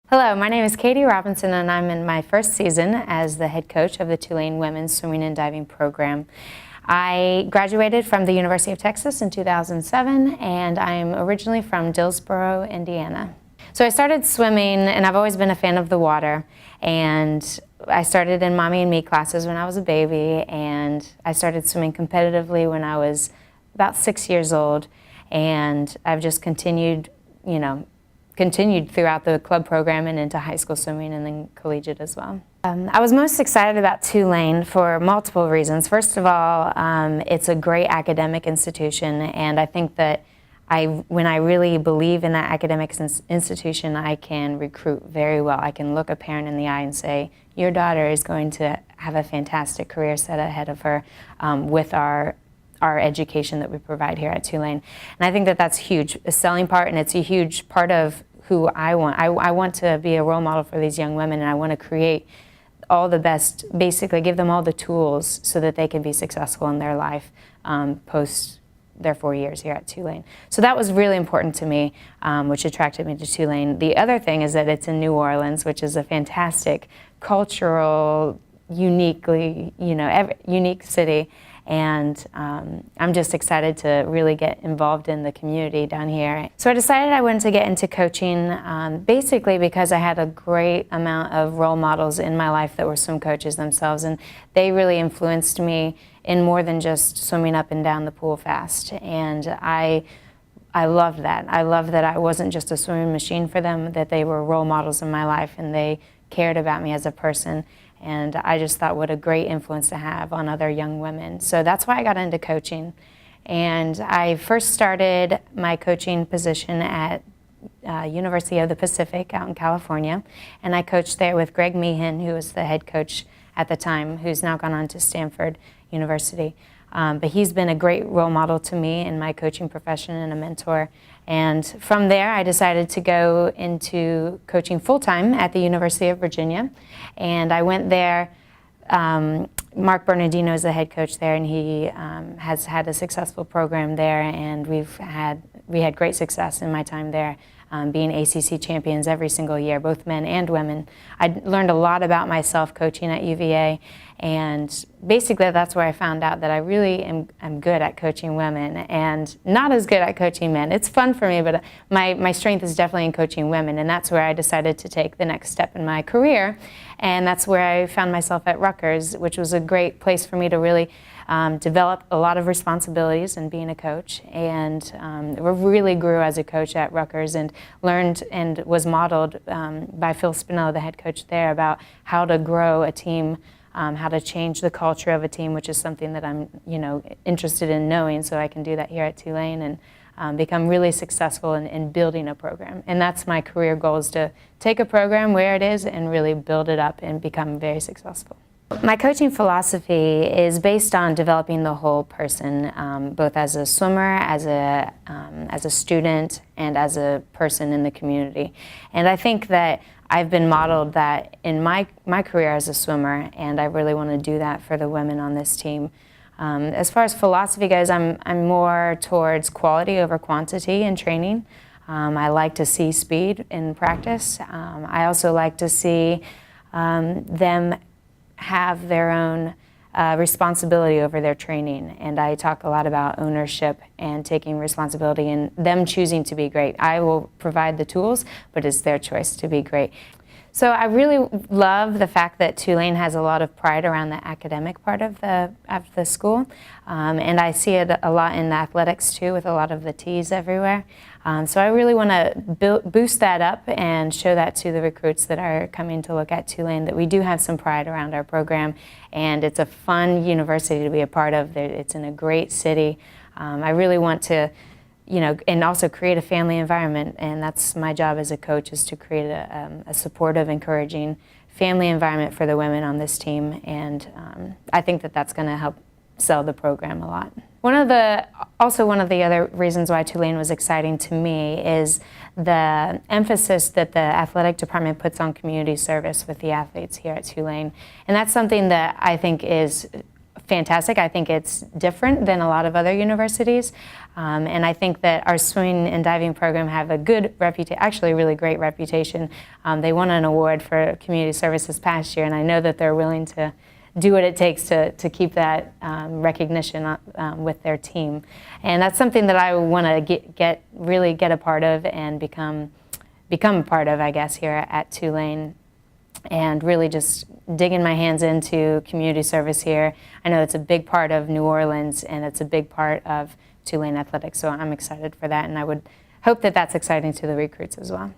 Hello, my name is Katie Robinson and I'm in my first season as the head coach of the Tulane Women's Swimming and Diving Program. I graduated from the University of Texas in 2007 and I am originally from Dillsboro, Indiana. So I started swimming and I've always been a fan of the water, and I started in Mommy and Me classes when I was a baby, and I started swimming competitively when I was about 6 years old, and I've just continued throughout the club program and into high school swimming and then collegiate as well. I was most excited about Tulane for multiple reasons. First of all, it's a great academic institution, and I think that when I really believe in that academic institution, I can recruit very well. I can look a parent in the eye and say, your daughter is going to have a fantastic career set ahead of her with our education that we provide here at Tulane. And I think that that's huge, a selling part, and it's a huge part of who I want. I want to be a role model for these young women, and I want to create all the best, basically give them all the tools so that they can be successful in their life post their 4 years here at Tulane. So that was really important to me, which attracted me to Tulane. The other thing is that it's in New Orleans, which is a fantastic cultural, unique city. And I'm just excited to really get involved in the community down here. So I decided I wanted to get into coaching basically because I had a great amount of role models in my life that were swim coaches themselves, and they really influenced me in more than just swimming up and down the pool fast. And I loved that. I loved that I wasn't just a swimming machine for them, that they were role models in my life and they cared about me as a person. And I just thought what a great influence to have on other young women. So that's why I got into coaching. And I first started my coaching position at University of the Pacific out in California. And I coached there with Greg Meehan, who was the head coach at the time, who's now gone on to Stanford University. But he's been a great role model to me in my coaching profession and a mentor. And from there, I decided to go into coaching full-time at the University of Virginia. And I went there. Mark Bernardino is the head coach there, and he has had a successful program there, and we had great success in my time there, being ACC champions every single year, both men and women. I learned a lot about myself coaching at UVA, and basically that's where I found out that I really am good at coaching women and not as good at coaching men. It's fun for me, but my strength is definitely in coaching women, and that's where I decided to take the next step in my career, and that's where I found myself at Rutgers, which was a great place for me to really develop a lot of responsibilities in being a coach, and really grew as a coach at Rutgers and learned and was modeled by Phil Spinello, the head coach there, about how to grow a team, how to change the culture of a team, which is something that I'm interested in knowing, so I can do that here at Tulane and become really successful in building a program. And that's my career goal, is to take a program where it is and really build it up and become very successful. My coaching philosophy is based on developing the whole person, both as a swimmer, as a student, and as a person in the community. And I think that I've been modeled that in my career as a swimmer, and I really want to do that for the women on this team. As far as philosophy goes, I'm more towards quality over quantity in training. I like to see speed in practice. I also like to see them have their own responsibility over their training, and I talk a lot about ownership and taking responsibility and them choosing to be great. I will provide the tools, but it's their choice to be great. So I really love the fact that Tulane has a lot of pride around the academic part of the school, and I see it a lot in the athletics too, with a lot of the T's everywhere. So I really want to boost that up and show that to the recruits that are coming to look at Tulane, that we do have some pride around our program, and it's a fun university to be a part of. It's in a great city. I really want to and also create a family environment, and that's my job as a coach, is to create a supportive, encouraging family environment for the women on this team, and I think that that's going to help sell the program a lot. One of the other reasons why Tulane was exciting to me is the emphasis that the athletic department puts on community service with the athletes here at Tulane, and that's something that I think is fantastic. I think it's different than a lot of other universities, and I think that our swimming and diving program have a good reputation, actually a really great reputation. They won an award for community service this past year, and I know that they're willing to do what it takes to keep that recognition with their team. And that's something that I want to really get a part of and become a part of, I guess, here at Tulane, and really just digging my hands into community service here. I know it's a big part of New Orleans, and it's a big part of Tulane athletics, so I'm excited for that, and I would hope that that's exciting to the recruits as well.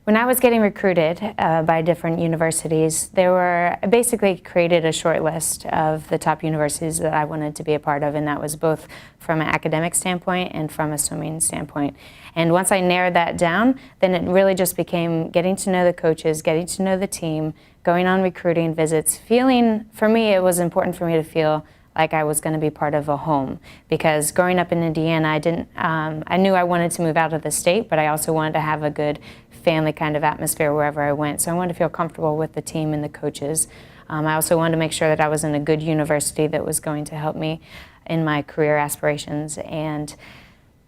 When I was getting recruited by different universities, basically created a short list of the top universities that I wanted to be a part of, and that was both from an academic standpoint and from a swimming standpoint. And once I narrowed that down, then it really just became getting to know the coaches, getting to know the team, going on recruiting visits, for me, it was important for me to feel like I was going to be part of a home, because growing up in Indiana, I knew I wanted to move out of the state, but I also wanted to have a good family kind of atmosphere wherever I went. So I wanted to feel comfortable with the team and the coaches. I also wanted to make sure that I was in a good university that was going to help me in my career aspirations. And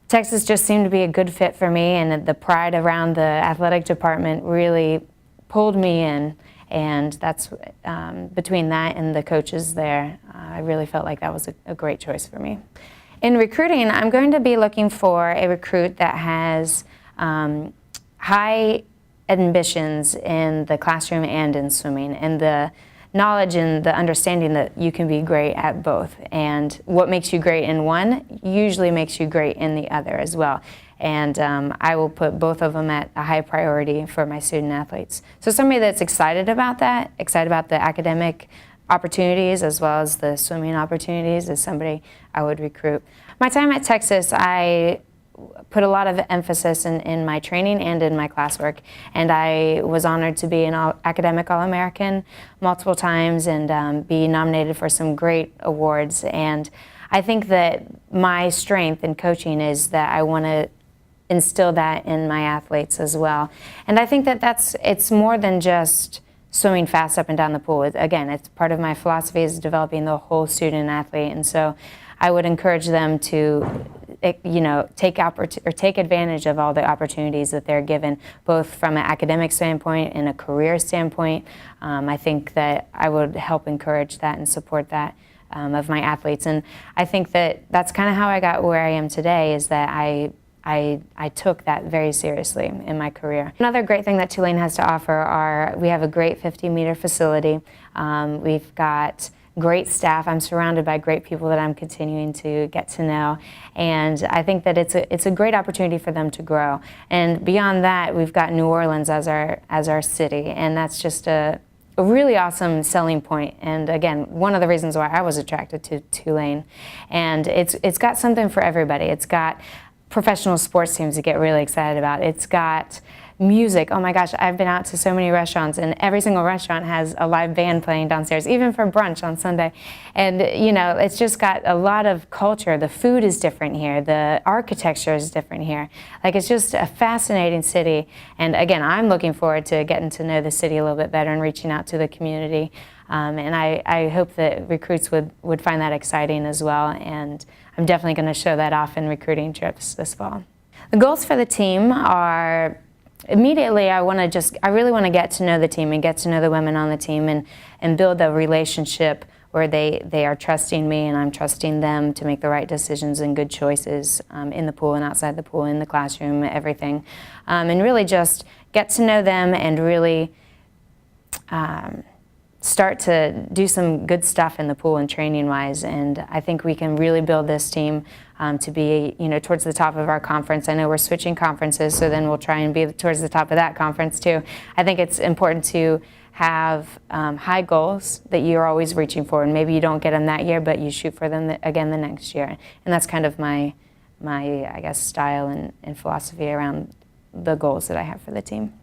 Texas just seemed to be a good fit for me, and the pride around the athletic department really pulled me in. And that's between that and the coaches there, I really felt like that was a great choice for me. In recruiting, I'm going to be looking for a recruit that has high ambitions in the classroom and in swimming, and the knowledge and the understanding that you can be great at both. And what makes you great in one usually makes you great in the other as well. And I will put both of them at a high priority for my student athletes. So somebody that's excited about that, excited about the academic opportunities as well as the swimming opportunities, is somebody I would recruit. My time at Texas, I put a lot of emphasis in my training and in my classwork, and I was honored to be an academic All-American multiple times and be nominated for some great awards. And I think that my strength in coaching is that I want to instill that in my athletes as well. And I think that it's more than just swimming fast up and down the pool. Again, it's part of my philosophy is developing the whole student athlete, and so I would encourage them to take advantage of all the opportunities that they're given, both from an academic standpoint and a career standpoint. I think that I would help encourage that and support that of my athletes. And I think that that's kind of how I got where I am today, is that I took that very seriously in my career. Another great thing that Tulane has to offer we have a great 50-meter facility. We've got great staff. I'm surrounded by great people that I'm continuing to get to know, and I think that it's a great opportunity for them to grow. And beyond that, we've got New Orleans as our city, and that's just a really awesome selling point. And again, one of the reasons why I was attracted to Tulane. And it's got something for everybody. It's got professional sports teams to get really excited about. It's got music. Oh my gosh, I've been out to so many restaurants, and every single restaurant has a live band playing downstairs, even for brunch on Sunday. And it's just got a lot of culture. The food is different here. The architecture is different here. Like, it's just a fascinating city. And again, I'm looking forward to getting to know the city a little bit better and reaching out to the community. And I hope that recruits would find that exciting as well. And I'm definitely going to show that off in recruiting trips this fall. The goals for the team are, immediately, I really want to get to know the team and get to know the women on the team and build a relationship where they are trusting me and I'm trusting them to make the right decisions and good choices in the pool and outside the pool, in the classroom, everything. And really just get to know them and really start to do some good stuff in the pool and training-wise. And I think we can really build this team to be, towards the top of our conference. I know we're switching conferences, so then we'll try and be towards the top of that conference too. I think it's important to have high goals that you're always reaching for, and maybe you don't get them that year, but you shoot for them again the next year. And that's kind of my I guess, style and philosophy around the goals that I have for the team.